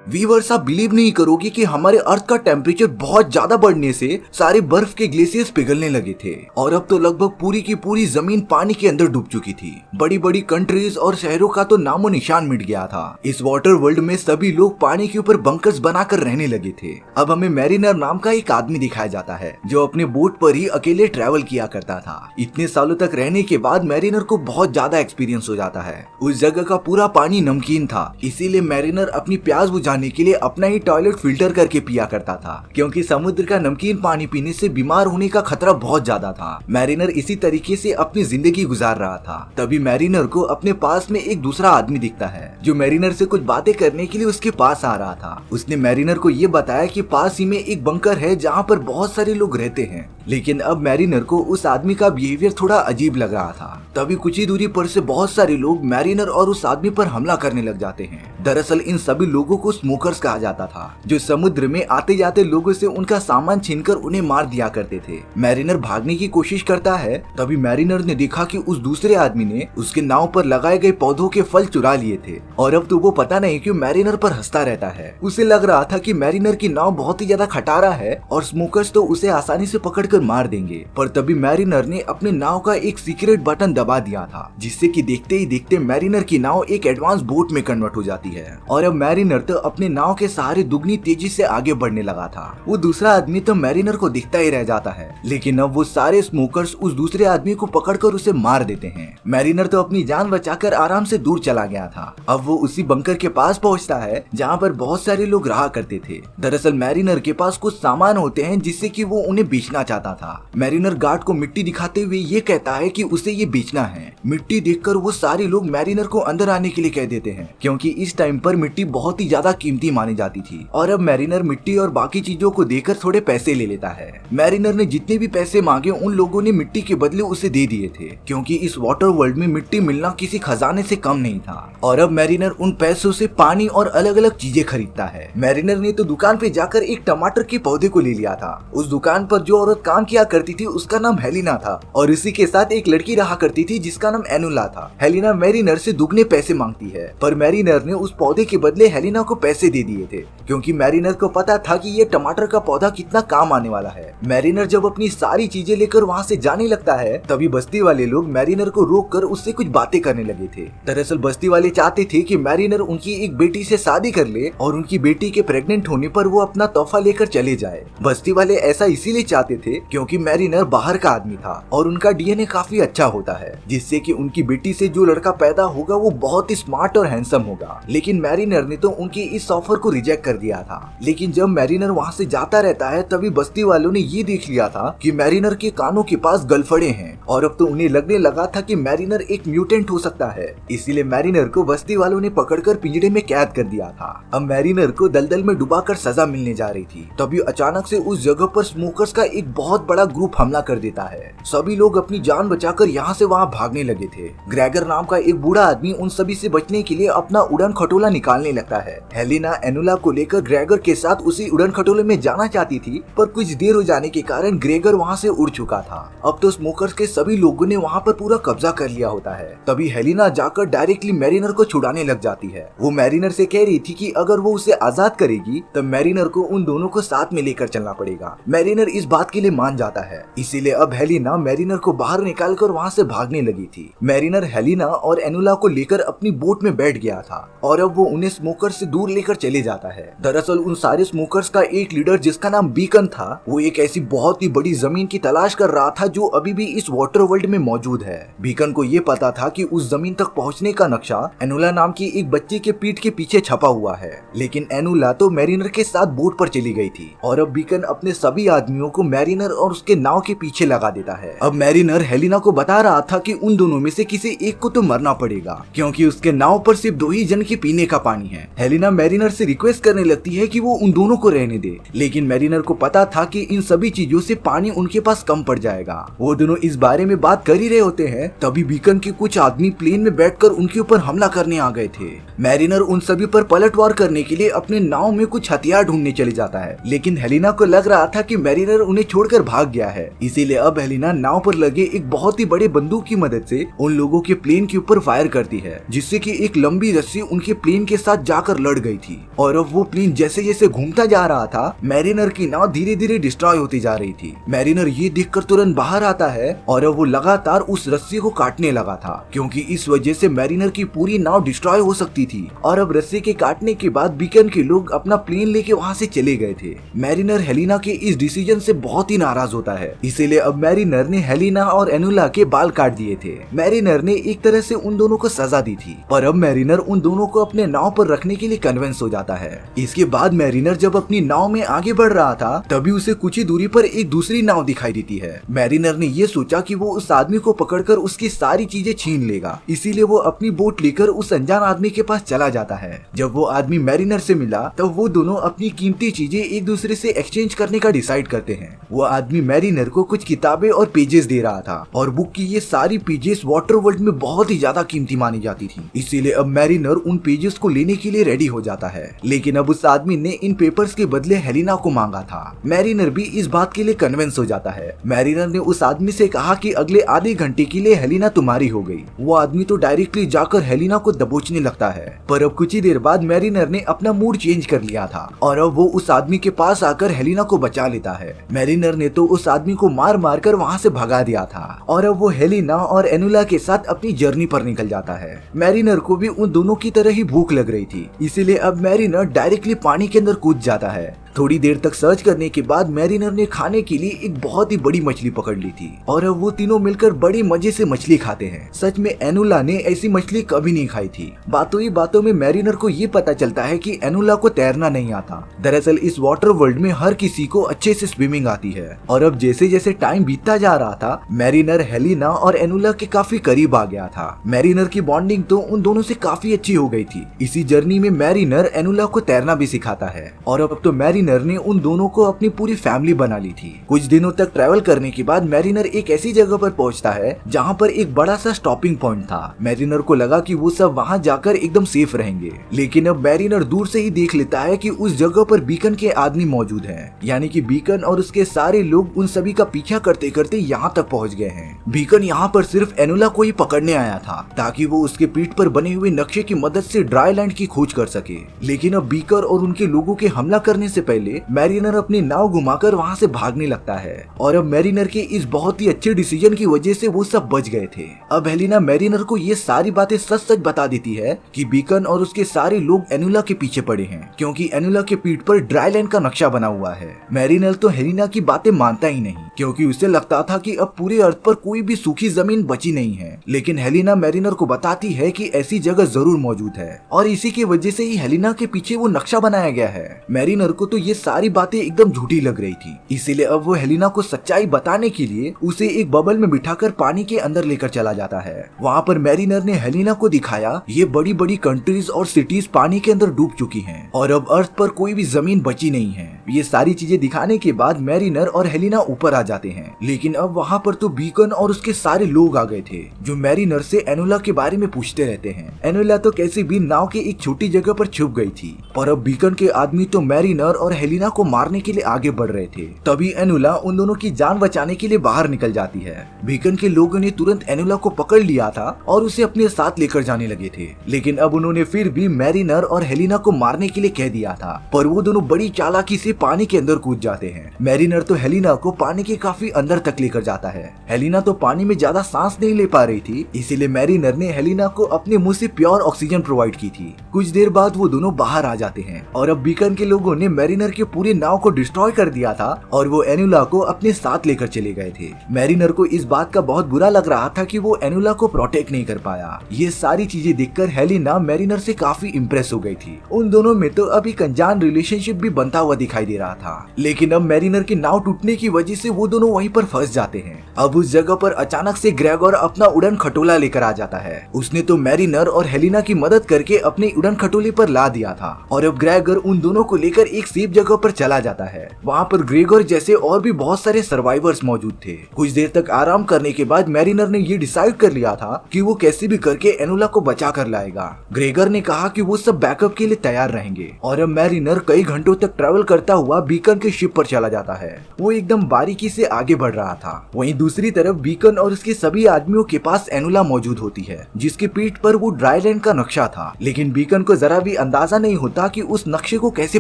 Viewers, आप believe नहीं करोगे कि हमारे अर्थ का टेम्परेचर बहुत ज्यादा बढ़ने से सारे बर्फ के ग्लेशियर्स पिघलने लगे थे और अब तो लगभग पूरी की पूरी जमीन पानी के अंदर डूब चुकी थी। बड़ी बड़ी कंट्रीज और शहरों का तो नामो निशान मिट गया था। इस वाटर वर्ल्ड में सभी लोग पानी के ऊपर बंकर्स बनाकर रहने लगे थे। अब हमें मैरिनर नाम का एक आदमी दिखाया जाता है जो अपने बोट पर ही अकेले ट्रेवल किया करता था। इतने सालों तक रहने के बाद मैरिनर को बहुत ज्यादा एक्सपीरियंस हो जाता है। उस जगह का पूरा पानी नमकीन था, इसीलिए मैरिनर अपनी प्यास बुझाने के लिए अपना ही टॉयलेट फिल्टर करके पिया करता था, क्योंकि समुद्र का नमकीन पानी पीने से बीमार होने का खतरा बहुत ज्यादा था। मैरिनर इसी तरीके से अपनी जिंदगी गुजार रहा था। तभी मैरिनर को अपने पास में एक दूसरा आदमी दिखता है जो मैरिनर से कुछ बातें करने के लिए उसके पास आ रहा था। उसने मैरिनर को ये बताया कि पास ही में एक बंकर है जहाँ पर बहुत सारे लोग रहते हैं। लेकिन अब मैरिनर को उस आदमी का बिहेवियर थोड़ा अजीब लग रहा था। तभी कुछ ही दूरी पर से बहुत सारे लोग मैरिनर और उस आदमी पर हमला करने लग जाते हैं। दरअसल इन सभी लोगों को स्मोकर्स कहा जाता था, जो समुद्र में आते जाते लोगों से उनका सामान छीनकर उन्हें मार दिया करते थे। मैरिनर भागने की कोशिश करता है, तभी मैरिनर ने देखा कि उस दूसरे आदमी ने उसके नाव पर लगाए गए पौधों के फल चुरा लिए थे और अब तो वो पता नहीं क्यों मैरिनर पर हंसता रहता है। उसे लग रहा था कि मैरिनर की नाव बहुत ही ज्यादा खटारा है और स्मोकर्स तो उसे आसानी से पकड़कर मार देंगे। पर तभी मैरिनर ने अपने नाव का एक सीक्रेट बटन दबा दिया था, जिससे कि देखते ही देखते मैरिनर की नाव एक एडवांस बोट में कन्वर्ट हो जाती है और अब मैरिनर तो अपने नाव के सहारे दुगनी तेजी से आगे बढ़ने लगा था। वो दूसरा आदमी तो मैरिनर को दिखता ही रह जाता है, लेकिन अब वो सारे स्मोकर्स उस दूसरे आदमी को पकड़कर उसे मार देते हैं। मैरिनर तो अपनी जान बचाकर आराम से दूर चला गया था। अब वो उसी बंकर के पास पहुंचता है जहाँ पर बहुत सारे लोग रहा करते थे। दरअसल मैरिनर के पास कुछ सामान होते हैं जिससे कि वो उन्हें बेचना चाहता था। मैरिनर गार्ड को मिट्टी दिखाते हुए ये कहता है कि उसे ये बेचना है। मिट्टी देखकर वो सारे लोग मैरिनर को अंदर आने के लिए कह देते हैं, क्योंकि इस टाइम पर मिट्टी बहुत ही ज्यादा कीमती मानी जाती थी। और अब मैरिनर मिट्टी और बाकी चीजों को देकर थोड़े पैसे ले लेता है। मैरिनर ने जितने भी पैसे मांगे उन लोगों ने मिट्टी के बदले उसे दे दिए थे, क्योंकि इस वाटर वर्ल्ड में मिट्टी मिलना किसी खजाने से कम नहीं था। और अब मैरिनर उन पैसों से पानी और अलग अलग चीजें खरीदता है। मैरिनर ने तो दुकान पे जाकर एक टमाटर के पौधे को ले लिया था। उस दुकान पर जो औरत काम किया करती थी उसका नाम हेलिना था और इसी के साथ एक लड़की रहा करती थी जिसका नाम एनुला था। हेलिना मैरिनर से दुगने पैसे मांगती है, पर मैरिनर ने उस पौधे के बदले हेलिना को पैसे दे दिए थे, क्योंकि मैरिनर को पता था कि ये टमाटर का पौधा कितना काम आने वाला है। मैरिनर जब अपनी सारी चीजें लेकर वहाँ से जाने लगता है, तभी बस्ती वाले लोग मैरिनर को रोककर उससे कुछ बातें करने लगे थे। दरअसल बस्ती वाले चाहते थे कि मैरिनर उनकी एक बेटी से शादी कर ले और उनकी बेटी के प्रेग्नेंट होने पर वो अपना तोहफा लेकर चले जाए। बस्ती वाले ऐसा इसीलिए चाहते थे क्योंकि मैरिनर बाहर का आदमी था और उनका डीएनए काफी अच्छा होता है, जिससे कि उनकी बेटी से जो लड़का पैदा होगा वो बहुत ही स्मार्ट और हैंडसम होगा। लेकिन मैरिनर ने तो उनकी इस ऑफर को रिजेक्ट कर दिया था। लेकिन जब मैरिनर वहाँ से जाता रहता है, तभी बस्ती वालों ने ये देख लिया था कि मैरिनर के कानों के पास गलफड़े हैं और अब तो उन्हें लगने लगा था कि मैरिनर एक म्यूटेंट हो सकता है। इसीलिए मैरिनर को बस्ती वालों ने पकड़कर पिंजरे में कैद कर दिया था। अब मैरिनर को दलदल में डुबाकर सजा मिलने जा रही थी। तभी अचानक से उस जगह पर स्मोकर्स का एक बहुत बड़ा ग्रुप हमला कर देता है। सभी लोग अपनी जान बचाकर यहाँ से वहाँ भागने लगे थे। ग्रेगर नाम का एक बूढ़ा आदमी उन सभी से बचने के लिए अपना उड़न खटोला निकालने लगता है। हेलिना एनुला को लेकर ग्रेगर के साथ उसी उड़न खटोले में जाना चाहती थी, पर कुछ देर हो जाने के कारण ग्रेगर वहाँ से उड़ चुका था। अब तो स्मोकर्स के सभी लोगों ने वहाँ पर पूरा कब्जा कर लिया होता है। तभी हेलिना जाकर डायरेक्टली मैरिनर को छुड़ाने लग जाती है। वो मैरिनर से कह रही थी कि अगर वो उसे आजाद करेगी तब मैरिनर को उन दोनों को साथ में लेकर चलना पड़ेगा। मैरिनर इस बात के लिए मान जाता है, इसीलिए अब हेलिना मैरिनर को बाहर निकालकर वहाँ से भागने लगी थी। मैरिनर हेलिना और एनुला को लेकर अपनी बोट में बैठ गया था और अब वो उन्हें स्मोकर्स से दूर लेकर चले जाता है। दरअसल उन सारे स्मोकर्स का एक लीडर जिसका नाम बीकन था, वो एक ऐसी बहुत ही बड़ी जमीन की तलाश कर रहा था जो अभी भी इस वाटर वर्ल्ड में मौजूद है। बीकन को ये पता था कि उस जमीन तक पहुंचने का नक्शा एनुला नाम की एक बच्चे के पीठ के पीछे छपा हुआ है, लेकिन एनुला तो मैरिनर के साथ बोट पर चली गई थी और अब बीकन अपने सभी आदमियों को मैरिनर और उसके नाव के पीछे लगा देता है। अब मैरिनर हेलिना को बता रहा था कि उन दोनों में से किसी एक को तो मरना पड़ेगा, क्योंकि उसके नाव पर सिर्फ 2 ही जन के पीने का पानी है। हेलिना मैरिनर से रिक्वेस्ट करने लगती है कि वो उन दोनों को रहने दे, लेकिन मैरिनर को पता था कि इन सभी चीजों से पानी उनके पास कम पड़ जाएगा। वो दोनों इस बारे में बात कर ही रहे होते हैं, तभी बीकन के कुछ आदमी प्लेन में बैठकर उनके ऊपर हमला करने आ गए थे। मैरिनर उन सभी पर पलटवार करने के लिए अपने नाव में कुछ हथियार ढूंढने चले जाता है, लेकिन हेलिना को लग रहा था कि मैरिनर उन्हें छोड़कर भाग गया है। इसीलिए अब हेलिना नाव पर लगे एक बहुत ही बड़े बंदूक की मदद से उन लोगों के प्लेन के ऊपर फायर करती है, जिससे कि एक लंबी रस्सी उनके प्लेन के साथ जाकर लड़ गई गई थी और अब वो प्लेन जैसे जैसे घूमता जा रहा था, मैरिनर की नाव धीरे धीरे डिस्ट्रॉय होती जा रही थी। मैरिनर ये देखकर तुरंत बाहर आता है और अब वो लगातार उस रस्सी को काटने लगा था, क्योंकि इस वजह से मैरिनर की पूरी नाव डिस्ट्रॉय हो सकती थी। और अब रस्सी के काटने के बाद बीकन के लोग अपना प्लेन लेके वहाँ से चले गए थे। मैरिनर हेलिना के इस डिसीजन से बहुत ही नाराज होता है, इसीलिए अब मैरिनर ने हेलिना और एनुला के बाल काट दिए थे। मैरिनर ने एक तरह से उन दोनों को सजा दी थी, पर अब मैरिनर उन दोनों को अपने नाव पर रखने के लिए कन्विंस हो जाता है। इसके बाद मैरिनर जब अपनी नाव में आगे बढ़ रहा था, तभी उसे कुछ ही दूरी पर एक दूसरी नाव दिखाई देती है। मैरिनर ने ये सोचा कि वो उस आदमी को पकड़कर उसकी सारी चीजें छीन लेगा, इसीलिए वो अपनी बोट लेकर उस अनजान आदमी के पास चला जाता है। जब वो आदमी मैरिनर से मिला, तब वो दोनों अपनी कीमती चीजें एक दूसरे से एक्सचेंज करने का डिसाइड करते हैं। वो आदमी मैरिनर को कुछ किताबें और पेजेस दे रहा था और बुक की ये सारी पेजेस वाटर वर्ल्ड में बहुत ही ज्यादा कीमती मानी जाती थी, इसीलिए अब मैरिनर उन पेजेस को लेने के लिए रेडी हो जाता है। लेकिन अब उस आदमी ने इन पेपर्स के बदले हेलिना को मांगा था। मैरिनर भी इस बात के लिए कन्विंस हो जाता है। मैरिनर ने उस आदमी से कहा कि अगले आधे घंटे के लिए हेलिना तुम्हारी हो गई। वो आदमी तो डायरेक्टली जाकर हेलिना को दबोचने लगता है, पर अब कुछ ही देर बाद मैरिनर ने अपना मूड चेंज कर लिया था और अब वो उस आदमी के पास आकर हेलिना को बचा लेता है। मैरिनर ने तो उस आदमी को मार मार कर वहाँ से भगा दिया था और अब वो हेलिना और एनुला के साथ अपनी जर्नी पर निकल जाता है। मैरिनर को भी उन दोनों की तरह ही भूख लग रही थी, इसीलिए अब मैरिनर डायरेक्टली पानी के अंदर कूद जाता है। थोड़ी देर तक सर्च करने के बाद मैरिनर ने खाने के लिए एक बहुत ही बड़ी मछली पकड़ ली थी और अब वो तीनों मिलकर बड़ी मजे से मछली खाते हैं। सच में एनुला ने ऐसी मछली कभी नहीं खाई थी। बातों ही बातों में मैरिनर को ये पता चलता है कि एनुला को तैरना नहीं आता। दरअसल इस वाटर वर्ल्ड में हर किसी को अच्छे से स्विमिंग आती है और अब जैसे जैसे टाइम बीतता जा रहा था, मैरिनर हेलिना और एनुला के काफी करीब आ गया था। मैरिनर की बॉन्डिंग तो उन दोनों से काफी अच्छी हो गई थी। इसी जर्नी में मैरिनर एनुला को तैरना भी सिखाता है और अब तो मैरिनर ने उन दोनों को अपनी पूरी फैमिली बना ली थी। कुछ दिनों तक ट्रैवल करने के बाद मैरिनर एक ऐसी जगह पर पहुंचता है जहां पर एक बड़ा सा स्टॉपिंग पॉइंट था। मैरिनर को लगा कि वो सब वहां जाकर एकदम सेफ रहेंगे, लेकिन अब मैरिनर दूर से ही देख लेता है कि उस जगह पर बीकन के आदमी मौजूद हैं। यानी कि बीकन और उसके सारे लोग उन सभी का पीछा करते करते यहाँ तक पहुँच गए हैं। बीकन यहाँ पर सिर्फ एनुला को ही पकड़ने आया था ताकि वो उसके पीठ पर बने हुए नक्शे की मदद से ड्राई लैंड की खोज कर सके, लेकिन अब बीकर और उनके लोगों के हमला करने से पहले मैरिनर अपनी नाव घुमाकर वहाँ से भागने लगता है और अब मैरिनर के इस बहुत ही अच्छे डिसीजन की वजह से वो सब बच गए थे। अब हेलिना मैरिनर को ये सारी बातें सच सच बता देती है कि बीकन और उसके सारे लोग एनुला के पीछे पड़े हैं, क्योंकि एनुला के पीठ पर ड्राई लैंड का नक्शा बना हुआ है। मैरिनर तो हेलिना की बातें मानता ही नहीं, क्योंकि उसे लगता था कि अब पूरे अर्थ पर कोई भी सूखी जमीन बची नहीं है। लेकिन हेलिना मैरिनर को बताती है कि ऐसी जगह जरूर मौजूद है और इसी की वजह से ही हेलिना के पीछे वो नक्शा बनाया गया है। मैरिनर को तो ये सारी बातें एकदम झूठी लग रही थी, इसीलिए अब वो हेलिना को सच्चाई बताने के लिए उसे एक बबल में बिठाकर पानी के अंदर लेकर चला जाता है। वहाँ पर मैरिनर ने हेलिना को दिखाया ये बड़ी बड़ी कंट्रीज और सिटीज पानी के अंदर डूब चुकी हैं और अब अर्थ पर कोई भी जमीन बची नहीं है। ये सारी चीजें दिखाने के बाद मैरिनर और हेलिना ऊपर आ जाते हैं, लेकिन अब वहाँ पर तो बीकन और उसके सारे लोग आ गए थे जो मैरिनर से एनुला के बारे में पूछते रहते हैं। एनुला तो कैसे भी नाव के एक छोटी जगह पर छुप गई थी, पर अब बीकन के आदमी तो मैरिनर और हेलिना को मारने के लिए आगे बढ़ रहे थे। तभी एनुला उन दोनों की जान बचाने के लिए बाहर निकल जाती है। बीकन के लोगों ने तुरंत एनुला को पकड़ लिया था और उसे अपने साथ लेकर जाने लगे थे, लेकिन अब उन्होंने फिर भी मैरिनर और हेलिना को मारने के लिए कह दिया था, पर वो दोनों बड़ी चालाकी से पानी के अंदर कूद जाते हैं। मैरिनर तो हेलिना को पानी के काफी अंदर तक लेकर जाता है। हेलिना तो पानी में ज्यादा सांस नहीं ले पा रही थी, इसीलिए मैरिनर ने हेलिना को अपने मुंह से प्योर ऑक्सीजन प्रोवाइड की थी। कुछ देर बाद वो दोनों बाहर आ जाते हैं और अब बीकन के लोगों ने मैरिनर के पूरे नाव को डिस्ट्रॉय कर दिया था और वो एनुला को अपने साथ लेकर चले गए थे। मैरिनर को इस बात का बहुत बुरा लग रहा था कि वो एनुला को प्रोटेक्ट नहीं कर पाया। ये सारी चीजें देखकर हेलिना मैरिनर से काफी इम्प्रेस हो गई थी। उन दोनों में तो अभी एक अनजान रिलेशनशिप भी बनता हुआ दिखाई दे रहा था, लेकिन अब मैरिनर की नाव टूटने की वजह से वो दोनों वहीं पर फंस जाते हैं। अब उस जगह पर अचानक से ग्रेगोर अपना उड़न खटोला लेकर आ जाता है। उसने तो मैरिनर और हेलिना की मदद करके अपने उड़न खटोले पर ला दिया था और अब ग्रेगोर उन दोनों को लेकर एक सेफ जगह पर चला जाता है। वहाँ पर ग्रेगोर जैसे और भी बहुत सारे सर्वाइवर्स मौजूद थे। कुछ देर तक आराम करने के बाद मैरिनर ने ये डिसाइड कर लिया था कि वो कैसे भी करके एनुला को बचा कर लाएगा। ग्रेगर ने कहा कि वो सब बैकअप के लिए तैयार रहेंगे और अब मैरिनर कई घंटों तक ट्रैवल करता बढ़ता हुआ बीकन के शिप पर चला जाता है। वो एकदम बारीकी से आगे बढ़ रहा था। वहीं दूसरी तरफ बीकन और उसके सभी आदमियों के पास एनुला मौजूद होती है, जिसके पीठ पर वो ड्राईलैंड का नक्शा था। लेकिन बीकन को जरा भी अंदाजा नहीं होता कि उस नक्शे को कैसे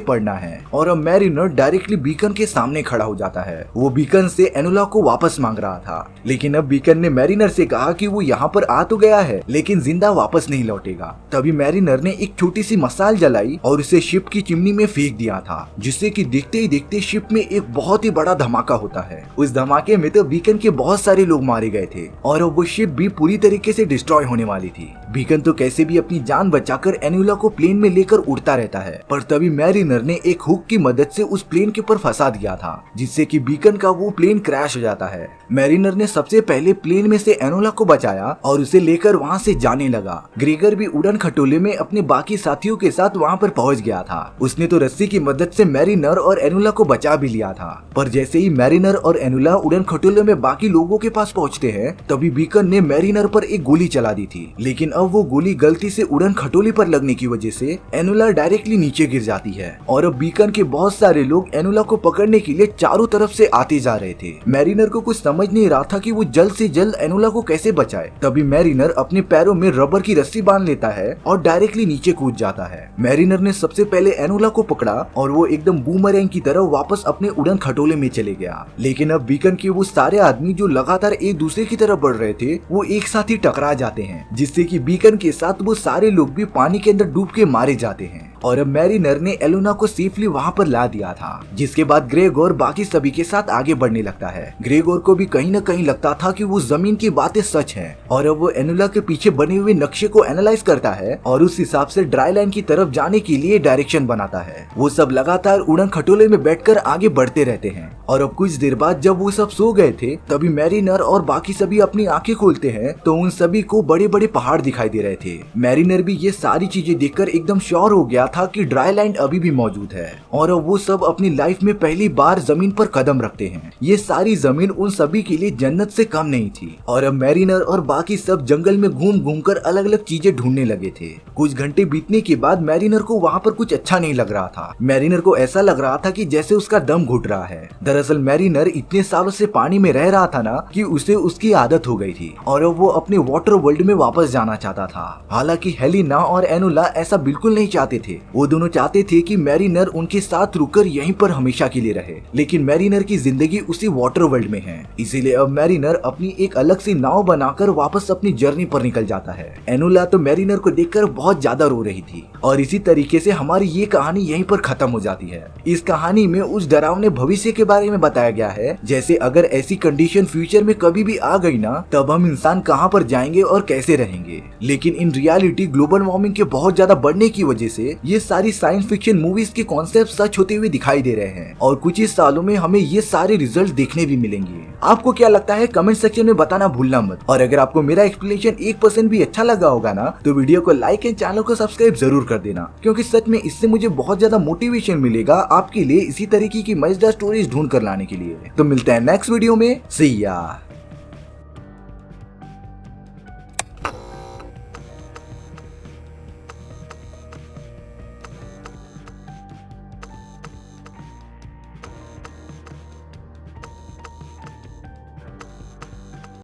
पढ़ना है, और अब मैरिनर डायरेक्टली बीकन के सामने खड़ा हो जाता है। वो बीकन से एनुला को वापस मांग रहा था, लेकिन अब बीकन ने मैरिनर से कहा कि वो यहाँ पर आ तो गया है लेकिन जिंदा वापस नहीं लौटेगा। तभी मैरिनर ने एक छोटी सी मसाल जलाई और उसे शिप की चिमनी में फेंक दिया था, जिससे कि देखते ही देखते शिप में एक बहुत ही बड़ा धमाका होता है। उस धमाके में तो बीकन के बहुत सारे लोग मारे गए थे और अब वो शिप भी पूरी तरीके से डिस्ट्रॉय होने वाली थी। बीकन तो कैसे भी अपनी जान बचाकर एनुला को प्लेन में लेकर उड़ता रहता है, पर तभी मैरिनर ने एक हुक की मदद से उस प्लेन के ऊपर फंसा दिया था, जिससे कि बीकन का वो प्लेन क्रैश हो जाता है। मैरिनर ने सबसे पहले प्लेन में से एनुला को बचाया और उसे लेकर वहाँ से जाने लगा। ग्रेगर भी उड़न खटोले में अपने बाकी साथियों के साथ वहाँ पर पहुँच गया था। उसने तो रस्सी की मदद से मैरिनर और एनुला को बचा भी लिया था, पर जैसे ही मैरिनर और एनुला उड़न खटोले में बाकी लोगों के पास पहुँचते हैं, तभी बीकन ने मैरिनर पर एक गोली चला दी थी। लेकिन अब वो गोली गलती से उड़न खटोले पर लगने की वजह से एनुला डायरेक्टली नीचे गिर जाती है और अब बीकन के बहुत सारे लोग एनुला को पकड़ने के लिए चारों तरफ से आते जा रहे थे। मैरिनर को कुछ समझ नहीं रहा था कि वो जल्द से जल्द एनुला को कैसे बचाए। तभी मैरिनर अपने पैरों में रबर की रस्सी बांध लेता है और डायरेक्टली नीचे कूद जाता है। मैरिनर ने सबसे पहले एनुला को पकड़ा और वो एकदम बूमरैंग की तरह वापस अपने उड़न खटोले में चले गया। लेकिन अब बीकन के वो सारे आदमी जो लगातार एक दूसरे की तरफ बढ़ रहे थे, वो एक साथ ही टकरा जाते हैं, जिससे कि बीकन के साथ वो सारे लोग भी पानी के अंदर डूब के मारे जाते हैं। और अब मैरिनर ने एलुना को सेफली वहाँ पर ला दिया था, जिसके बाद ग्रेगोर बाकी सभी के साथ आगे बढ़ने लगता है। ग्रेगोर को भी कहीं न कहीं लगता था कि वो जमीन की बातें सच हैं, और अब वो एनुला के पीछे बने हुए नक्शे को एनालाइज करता है और उस हिसाब से ड्राईलैंड की तरफ जाने के लिए डायरेक्शन बनाता है। वो सब लगातार उड़न खटोले में बैठकर आगे बढ़ते रहते हैं। और अब कुछ देर बाद जब वो सब सो गए थे, तभी मैरिनर और बाकी सभी अपनी आंखें खोलते हैं तो उन सभी को बड़े बड़े पहाड़ दिखाई दे रहे थे। मैरिनर भी ये सारी चीजें देखकर एकदम श्योर हो गया था कि ड्राईलैंड अभी भी मौजूद है, और अब वो सब अपनी लाइफ में पहली बार जमीन पर कदम रखते हैं। ये सारी जमीन उन सभी के लिए जन्नत से कम नहीं थी। और अब मैरिनर और बाकी सब जंगल में घूम घूम कर अलग अलग चीजें ढूंढने लगे थे। कुछ घंटे बीतने के बाद मैरिनर को वहाँ पर कुछ अच्छा नहीं लग रहा था। मैरिनर को ऐसा लग रहा था कि जैसे उसका दम घुट रहा है। दरअसल मैरिनर इतने सालों से पानी में रह रहा था ना कि उसे उसकी आदत हो गई थी और अब वो अपने वाटर वर्ल्ड में वापस जाना चाहता था। हालांकि हेलिना और एनुला ऐसा बिल्कुल नहीं चाहते थे। वो दोनों चाहते थे कि मैरिनर उनके साथ रुककर यहीं पर हमेशा के लिए रहे, लेकिन मैरिनर की जिंदगी उसी वाटर वर्ल्ड में है। इसीलिए अब मैरिनर अपनी एक अलग सी नाव बनाकर वापस अपनी जर्नी पर निकल जाता है। एनुला तो मैरिनर को देखकर बहुत ज्यादा रो रही थी। और इसी तरीके से हमारी ये कहानी यहीं पर खत्म हो जाती है। इस कहानी में उस डरावने भविष्य के बारे में बताया गया है, जैसे अगर ऐसी कंडीशन फ्यूचर में कभी भी आ गई ना, तब हम इंसान कहाँ पर जाएंगे और कैसे रहेंगे। लेकिन इन रियलिटी ग्लोबल वार्मिंग के बहुत ज्यादा बढ़ने की वजह से ये सारी साइंस फिक्शन मूवीज के कॉन्सेप्ट सच होते हुए दिखाई दे रहे हैं, और कुछ ही सालों में हमें ये सारे रिजल्ट देखने भी मिलेंगे। आपको क्या लगता है कमेंट सेक्शन में बताना भूलना मत। और अगर आपको मेरा एक्सप्लेनेशन 1% भी अच्छा लगा होगा ना, तो वीडियो को लाइक एंड चैनल को सब्सक्राइब जरूर कर देना, क्योंकि सच में इससे मुझे बहुत ज्यादा मोटिवेशन मिलेगा आपके लिए इसी तरीके की मजेदार स्टोरीज ढूंढ कर लाने के लिए। तो मिलते हैं नेक्स्ट वीडियो में। सी या।